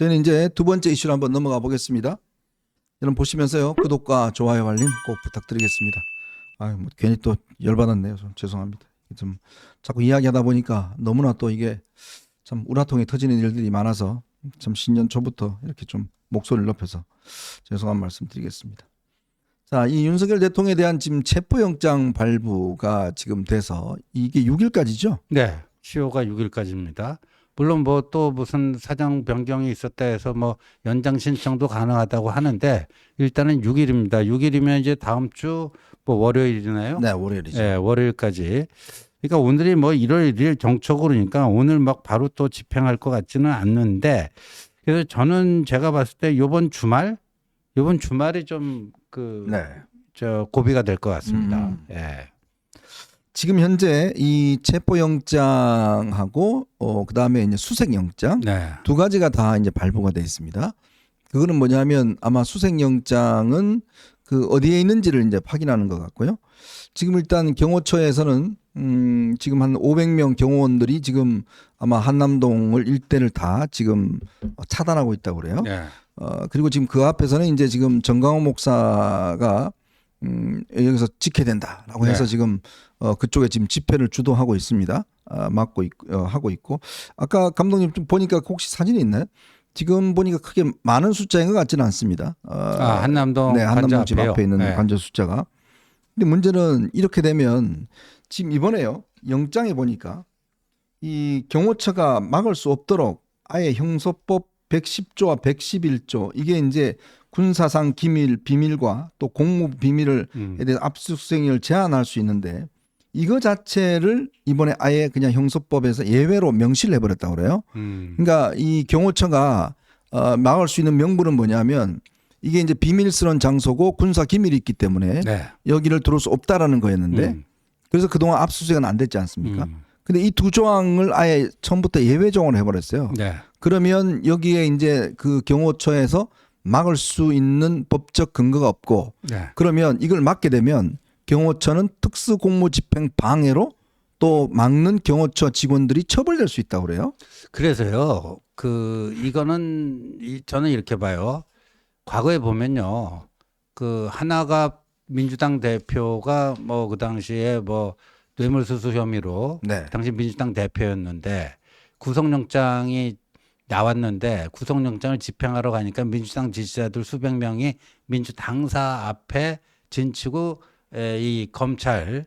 저희는 이제 두 번째 이슈로 한번 넘어가 보겠습니다. 여러분 보시면서요, 구독과 좋아요, 알림 꼭 부탁드리겠습니다. 뭐 괜히 또 열받았네요. 좀 죄송합니다. 좀 자꾸 이야기하다 보니까 너무나 또 이게 참 우라통이 터지는 일들이 많아서 참 신년 초부터 이렇게 좀 목소리를 높여서 죄송한 말씀 드리겠습니다. 자, 이 윤석열 대통령에 대한 지금 체포영장 발부가 지금 돼서 이게 6일까지죠? 네, 시효가 6일까지입니다. 물론 뭐 또 무슨 사정 변경이 있었다 해서 뭐 연장 신청도 가능하다고 하는데 일단은 6일입니다. 6일이면 이제 다음 주 뭐 월요일이나요? 네, 월요일이죠. 네, 월요일까지. 그러니까 오늘이 뭐 1월 1일 정초그러니까 오늘 막 바로 또 집행할 것 같지는 않는데, 그래서 저는 제가 봤을 때 이번 주말이 좀 네. 고비가 될 것 같습니다. 예. 지금 현재 이 체포영장하고 그다음에 이제 수색영장 네. 두 가지가 다 이제 발부가 돼 있습니다. 그거는 뭐냐면 아마 수색영장은 그 어디에 있는지를 이제 확인하는 것 같고요. 지금 일단 경호처에서는 지금 한 500명 경호원들이 지금 아마 한남동을 일대를 다 지금 차단하고 있다고 그래요. 네. 그리고 지금 그 앞에서는 이제 지금 정강호 목사가 여기서 지켜야 된다라고 해서 네. 지금 그쪽에 지금 집회를 주도하고 있습니다. 맡고 하고 있고, 아까 감독님 좀 보니까 혹시 사진이 있나요? 지금 보니까 크게 많은 숫자인 것 같지는 않습니다. 한남동 네, 한남동 집 앞에요. 앞에 있는 네. 관저 숫자가. 근데 문제는 이렇게 되면 지금 이번에요, 영장에 보니까 이 경호처가 막을 수 없도록 아예 형소법 110조와 111조, 이게 이제 군사상 기밀 비밀과 또 공무 비밀을 대해서 압수수색을 제한할 수 있는데, 이거 자체를 이번에 아예 그냥 형소법에서 예외로 명시를 해버렸다고 그래요. 그러니까 이 경호처가 막을 수 있는 명분은 뭐냐면 이게 이제 비밀스러운 장소고 군사 기밀이 있기 때문에 네. 여기를 들어올 수 없다라는 거였는데, 그래서 그동안 압수수색은 안 됐지 않습니까? 근데 이 두 조항을 아예 처음부터 예외 조항을 해버렸어요. 네. 그러면 여기에 이제 그 경호처에서 막을 수 있는 법적 근거가 없고, 네. 그러면 이걸 막게 되면 경호처는 특수공무집행 방해로 또 막는 경호처 직원들이 처벌될 수 있다고 그래요. 그래서요, 이거는 저는 이렇게 봐요. 과거에 보면요, 하나가 민주당 대표가 뭐 그 당시에 뭐 뇌물수수 혐의로 네. 당시 민주당 대표였는데 구속영장이 나왔는데 구속영장을 집행하러 가니까 민주당 지지자들 수백 명이 민주당사 앞에 진치고 이 검찰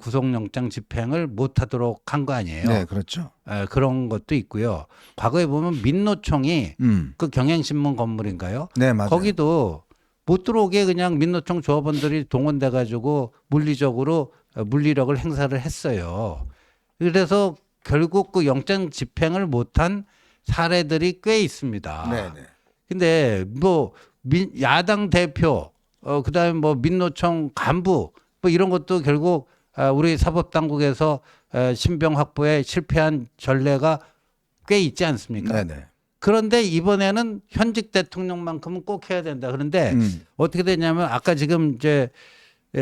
구속영장 집행을 못하도록 한 거 아니에요. 네, 그렇죠. 그런 것도 있고요. 과거에 보면 민노총이 그 경향신문 건물인가요? 네, 맞아요. 거기도 못 들어오게 그냥 민노총 조합원들이 동원돼 가지고 물리적으로 물리력을 행사를 했어요. 그래서 결국 그 영장 집행을 못한 사례들이 꽤 있습니다. 네, 네. 근데 뭐 야당 대표, 그다음에 뭐 민노총 간부 뭐 이런 것도 결국 우리 사법당국에서 신병 확보에 실패한 전례가 꽤 있지 않습니까? 네, 네. 그런데 이번에는 현직 대통령만큼은 꼭 해야 된다. 그런데 어떻게 되냐면 아까 지금 이제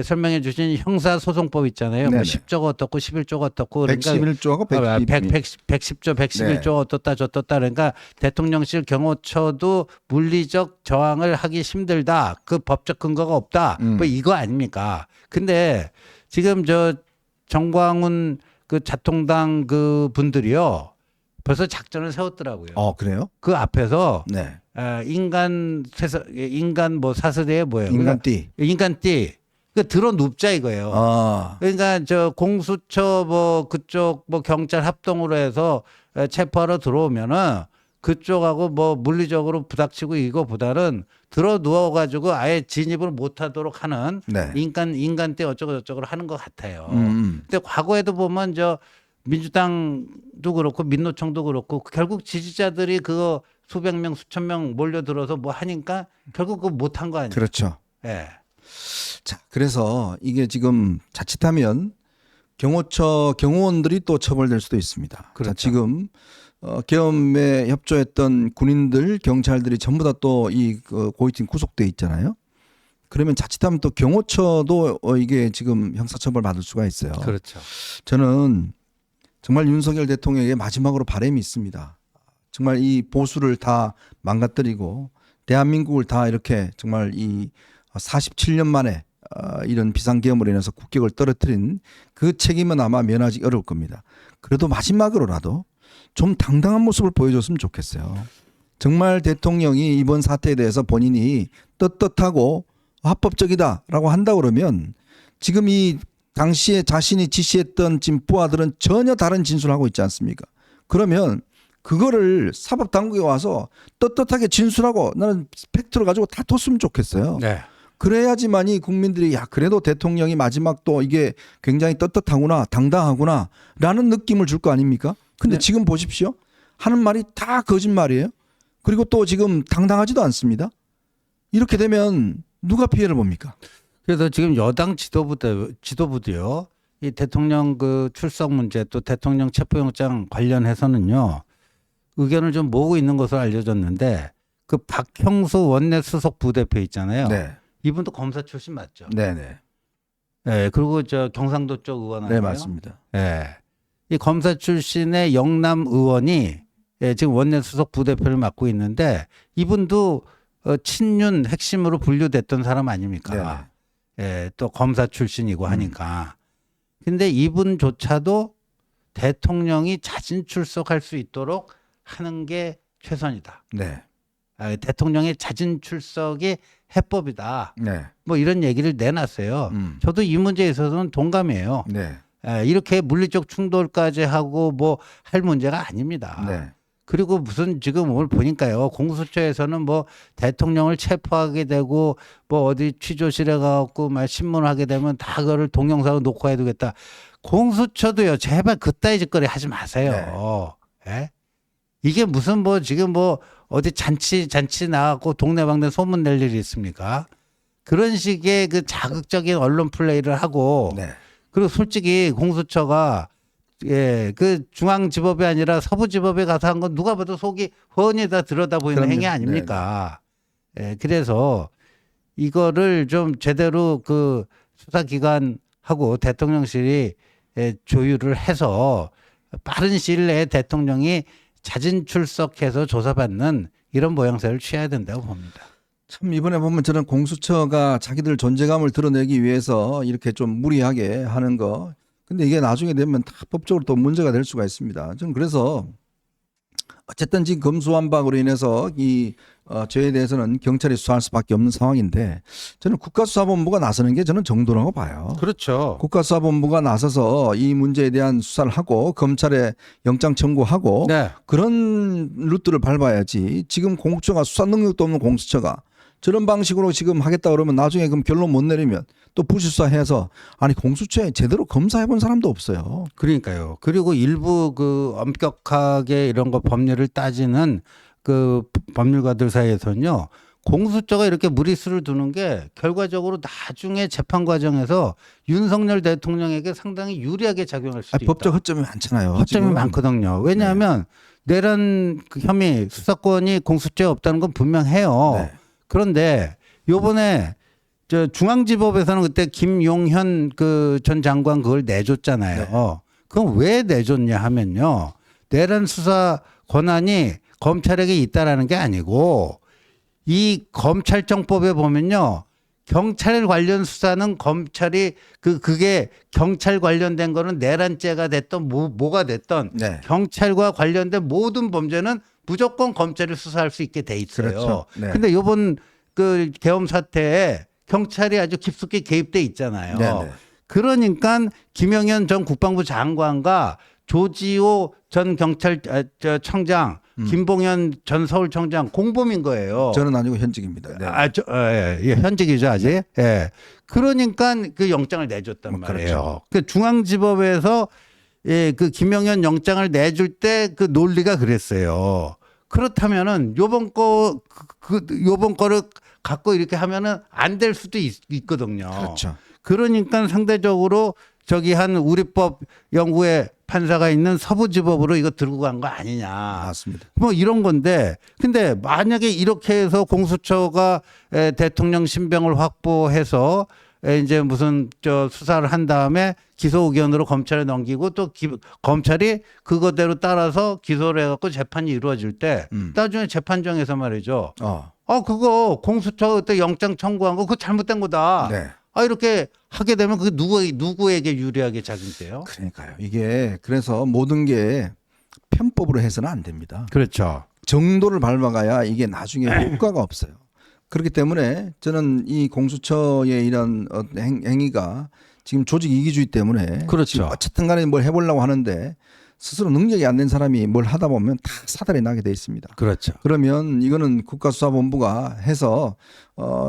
설명해 주신 형사소송법 있잖아요. 뭐 네네. 10조가 어떻고 11조가 어떻고 그러니까 111조하고 110조, 111조 어떻다 저떻다 그러니까 대통령실 경호처도 물리적 저항을 하기 힘들다. 그 법적 근거가 없다. 뭐 이거 아닙니까? 근데 지금 정광훈 그 자통당 그 분들이요. 벌써 작전을 세웠더라고요. 그래요? 그 앞에서 네. 인간 뭐 사슬이에요 뭐예요? 인간띠. 인간띠. 그 들어 눕자 이거예요. 그러니까 공수처 뭐 그쪽 뭐 경찰 합동으로 해서 체포하러 들어오면은 그쪽하고 뭐 물리적으로 부닥치고 이거보다는 들어 누워 가지고 아예 진입을 못 하도록 하는 네. 인간띠 어쩌고 저쩌고 하는 것 같아요. 근데 과거에도 보면 민주당도 그렇고 민노총도 그렇고 결국 지지자들이 그거 수백 명 수천 명 몰려들어서 뭐 하니까 결국 그거 못한 거 아니에요. 그렇죠. 예. 자, 그래서 이게 지금 자칫하면 경호처 경호원들이 또 처벌될 수도 있습니다. 그렇죠. 자, 지금 계엄에 협조했던 군인들, 경찰들이 전부 다 또 이 고위층 구속돼 있잖아요. 그러면 자칫하면 또 경호처도 이게 지금 형사처벌 받을 수가 있어요. 그렇죠. 저는 정말 윤석열 대통령에게 마지막으로 바람이 있습니다. 정말 이 보수를 다 망가뜨리고 대한민국을 다 이렇게 정말 이 47년 만에 이런 비상계엄으로 인해서 국격을 떨어뜨린 그 책임은 아마 면하기 어려울 겁니다. 그래도 마지막으로라도 좀 당당한 모습을 보여줬으면 좋겠어요. 정말 대통령이 이번 사태에 대해서 본인이 떳떳하고 합법적이다라고 한다 그러면 지금 이 당시에 자신이 지시했던 지금 부하들은 전혀 다른 진술을 하고 있지 않습니까? 그러면 그거를 사법당국에 와서 떳떳하게 진술하고 나는 팩트를 가지고 다 뒀으면 좋겠어요. 네. 그래야지만이 국민들이 야 그래도 대통령이 마지막 또 이게 굉장히 떳떳하구나 당당하구나 라는 느낌을 줄 거 아닙니까? 근데 네. 지금 보십시오. 하는 말이 다 거짓말이에요. 그리고 또 지금 당당하지도 않습니다. 이렇게 되면 누가 피해를 봅니까? 그래서 지금 여당 지도부도요. 이 대통령 그 출석 문제 또 대통령 체포영장 관련해서는요. 의견을 좀 모으고 있는 것으로 알려졌는데 그 박형수 원내 수석 부대표 있잖아요. 네. 이분도 검사 출신 맞죠? 네네. 네. 그리고 저 경상도 쪽 의원 아니에요? 네, 맞습니다. 네. 이 검사 출신의 영남 의원이 지금 원내 수석 부대표를 맡고 있는데 이분도 친윤 핵심으로 분류됐던 사람 아닙니까? 예, 또 검사 출신이고 하니까. 근데 이분조차도 대통령이 자진 출석할 수 있도록 하는 게 최선이다. 네. 대통령의 자진 출석이 해법이다. 네. 뭐 이런 얘기를 내놨어요. 저도 이 문제에 있어서는 동감이에요. 네. 이렇게 물리적 충돌까지 하고 뭐 할 문제가 아닙니다. 네. 그리고 무슨 지금 오늘 보니까요. 공수처에서는 뭐 대통령을 체포하게 되고 뭐 어디 취조실에 가갖고 막 신문을 하게 되면 다 그거를 동영상으로 녹화해 두겠다. 공수처도요. 제발 그따위 짓거리 하지 마세요. 예? 이게 무슨 뭐 지금 뭐 어디 잔치 나가고 동네방네 소문 낼 일이 있습니까? 그런 식의 그 자극적인 언론 플레이를 하고 네. 그리고 솔직히 공수처가 예, 그 중앙지법이 아니라 서부지법에 가서 한 건 누가 봐도 속이 훤히 다 들여다 보이는 그럼요. 행위 아닙니까? 예, 그래서 이거를 좀 제대로 그 수사기관하고 대통령실이 조율을 해서 빠른 시일 내에 대통령이 자진 출석해서 조사받는 이런 모양새를 취해야 된다고 봅니다. 참 이번에 보면 저는 공수처가 자기들 존재감을 드러내기 위해서 이렇게 좀 무리하게 하는 거. 근데 이게 나중에 되면 다 법적으로 또 문제가 될 수가 있습니다. 저는 그래서 어쨌든 지금 검수완박으로 인해서 이 죄에 대해서는 경찰이 수사할 수밖에 없는 상황인데 저는 국가수사본부가 나서는 게 저는 정도라고 봐요. 그렇죠. 국가수사본부가 나서서 이 문제에 대한 수사를 하고 검찰에 영장 청구하고 네. 그런 루트를 밟아야지 지금 공수처가 수사 능력도 없는 공수처가 저런 방식으로 지금 하겠다 그러면 나중에 그럼 결론 못 내리면 또 부실수사해서 아니 공수처에 제대로 검사해 본 사람도 없어요. 그러니까요. 그리고 일부 그 엄격하게 이런 거 법률을 따지는 그 법률가들 사이에서는요. 공수처가 이렇게 무리수를 두는 게 결과적으로 나중에 재판 과정에서 윤석열 대통령에게 상당히 유리하게 작용할 수도 있다. 법적 허점이 많잖아요. 허점이 지금. 많거든요. 왜냐하면 내란 그 혐의 수사권이 공수처에 없다는 건 분명해요. 네. 그런데 요번에 저 중앙지법에서는 그때 김용현 그 전 장관 그걸 내줬잖아요. 네. 그럼 왜 내줬냐 하면요. 내란 수사 권한이 검찰에게 있다라는 게 아니고 이 검찰청법에 보면요. 경찰 관련 수사는 검찰이 그게 경찰 관련된 거는 내란죄가 됐던 뭐가 됐던 네. 경찰과 관련된 모든 범죄는 무조건 검찰이 수사할 수 있게 돼 있어요. 그렇죠. 네. 근데 이번 그 계엄 사태에 경찰이 아주 깊숙이 개입돼 있잖아요. 네네. 그러니까 김영현 전 국방부 장관과 조지호 전 경찰청장, 김봉현 전 서울청장 공범인 거예요. 저는 아니고 현직입니다. 네. 예, 현직이죠 아직. 예. 그러니까 그 영장을 내줬단 말이에요. 그렇죠. 그 중앙지법에서 예, 그 김영현 영장을 내줄 때 그 논리가 그랬어요. 그렇다면은 요번 거를 갖고 이렇게 하면은 안 될 수도 있거든요. 그렇죠. 그러니까 상대적으로 저기 한 우리법 연구회 판사가 있는 서부지법으로 이거 들고 간 거 아니냐. 맞습니다. 뭐 이런 건데 근데 만약에 이렇게 해서 공수처가 대통령 신병을 확보해서 이제 무슨 저 수사를 한 다음에 기소 의견으로 검찰에 넘기고 또 검찰이 그거대로 따라서 기소를 해갖고 재판이 이루어질 때 나중에 재판정에서 말이죠. 그거 공수처 그때 영장 청구한 거 그거 잘못된 거다. 네. 이렇게 하게 되면 그게 누구에게 유리하게 작용돼요? 그러니까요. 이게 그래서 모든 게 편법으로 해서는 안 됩니다. 그렇죠. 정도를 밟아가야 이게 나중에 효과가 없어요. 그렇기 때문에 저는 이 공수처의 이런 행위가 지금 조직 이기주의 때문에 그렇죠. 지금 어쨌든 간에 뭘 해보려고 하는데 스스로 능력이 안 된 사람이 뭘 하다 보면 다 사달이 나게 돼 있습니다. 그렇죠. 그러면 이거는 국가수사본부가 해서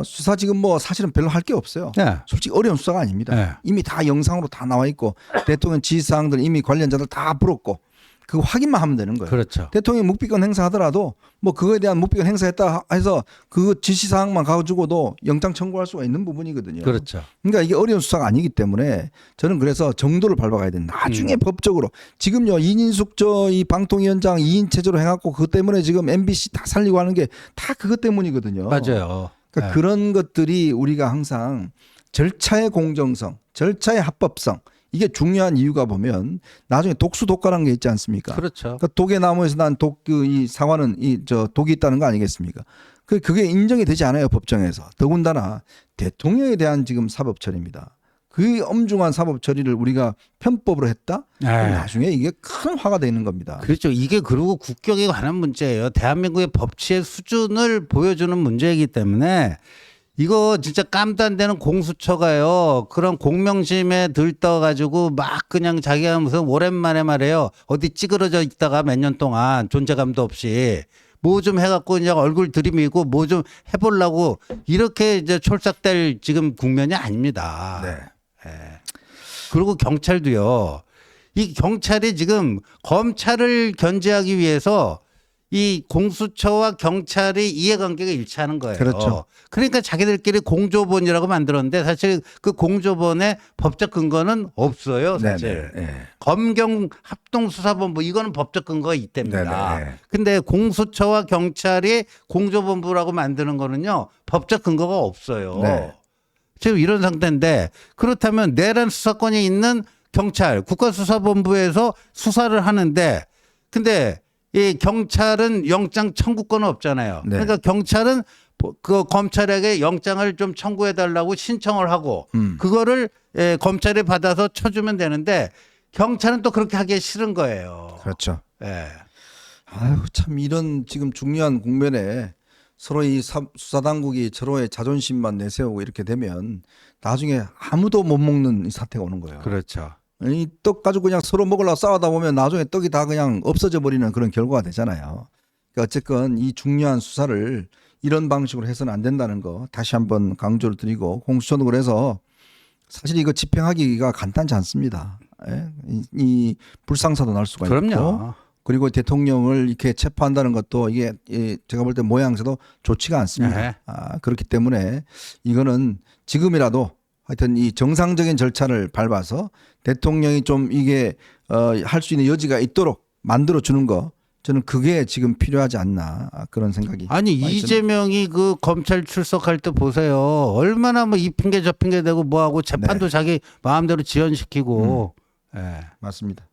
수사 지금 뭐 사실은 별로 할 게 없어요. 네. 솔직히 어려운 수사가 아닙니다. 네. 이미 다 영상으로 다 나와 있고 대통령 지시사항들 이미 관련자들 다 불었고 그거 확인만 하면 되는 거예요. 그렇죠. 대통령이 묵비권 행사하더라도 뭐 그거에 대한 묵비권 행사했다 해서 그 지시사항만 가지고도 영장 청구할 수가 있는 부분이거든요. 그렇죠. 그러니까 이게 어려운 수사가 아니기 때문에 저는 그래서 정도를 밟아가야 된다. 나중에 법적으로 지금요 이인숙 이 방통위원장 2인 체제로 해갖고 그것 때문에 지금 MBC 다 살리고 하는 게 다 그것 때문이거든요. 맞아요. 그러니까 네. 그런 것들이 우리가 항상 절차의 공정성, 절차의 합법성 이게 중요한 이유가 보면 나중에 독수독과라는 게 있지 않습니까? 그렇죠. 그러니까 독의 나무에서 난 이 사과는 독이 있다는 거 아니겠습니까? 그게 인정이 되지 않아요 법정에서. 더군다나 대통령에 대한 지금 사법 처리입니다. 그 엄중한 사법 처리를 우리가 편법으로 했다? 그럼 나중에 이게 큰 화가 되는 겁니다. 그렇죠. 이게 그리고 국격에 관한 문제예요. 대한민국의 법치의 수준을 보여주는 문제이기 때문에 이거 진짜 깜도 안 되는 공수처가요. 그런 공명심에 들떠가지고 막 그냥 자기가 무슨 오랜만에 말해요. 어디 찌그러져 있다가 몇 년 동안 존재감도 없이 뭐 좀 해갖고 그냥 얼굴 들이밀고 뭐 좀 해보려고 이렇게 이제 촐싹될 지금 국면이 아닙니다. 네. 예. 그리고 경찰도요. 이 경찰이 지금 검찰을 견제하기 위해서 이 공수처와 경찰이 이해관계가 일치하는 거예요. 그렇죠. 그러니까 자기들끼리 공조본이라고 만들었는데 사실 그 공조본의 법적 근거는 없어요. 사실. 네네. 검경 합동수사본부 이거는 법적 근거가 있답니다. 네네. 근데 공수처와 경찰이 공조본부라고 만드는 거는요. 법적 근거가 없어요. 네. 지금 이런 상태인데 그렇다면 내란 수사권이 있는 경찰 국가수사본부에서 수사를 하는데 근데 이 경찰은 영장 청구권은 없잖아요. 네. 그러니까 경찰은 그 검찰에게 영장을 좀 청구해 달라고 신청을 하고 그거를 검찰이 받아서 쳐주면 되는데 경찰은 또 그렇게 하기 싫은 거예요. 그렇죠. 예. 아유 참 이런 지금 중요한 국면에 서로 이 수사당국이 서로의 자존심만 내세우고 이렇게 되면 나중에 아무도 못 먹는 이 사태가 오는 거예요. 그렇죠. 이 떡 가지고 그냥 서로 먹으려고 싸우다 보면 나중에 떡이 다 그냥 없어져 버리는 그런 결과가 되잖아요. 그러니까 어쨌건 이 중요한 수사를 이런 방식으로 해서는 안 된다는 거 다시 한번 강조를 드리고 공수처도 그래서 사실 이거 집행하기가 간단치 않습니다. 예? 이 불상사도 날 수가 그럼요. 있고 그리고 대통령을 이렇게 체포한다는 것도 이게 제가 볼 때 모양새도 좋지가 않습니다. 네. 그렇기 때문에 이거는 지금이라도 하여튼 이 정상적인 절차를 밟아서 대통령이 좀 이게 할 수 있는 여지가 있도록 만들어 주는 거 저는 그게 지금 필요하지 않나 그런 생각이. 아니 많이 이재명이 그 검찰 출석할 때 보세요. 얼마나 뭐 이 핑계 저 핑계 대고 뭐하고 재판도 자기 마음대로 지연시키고. 예. 맞습니다.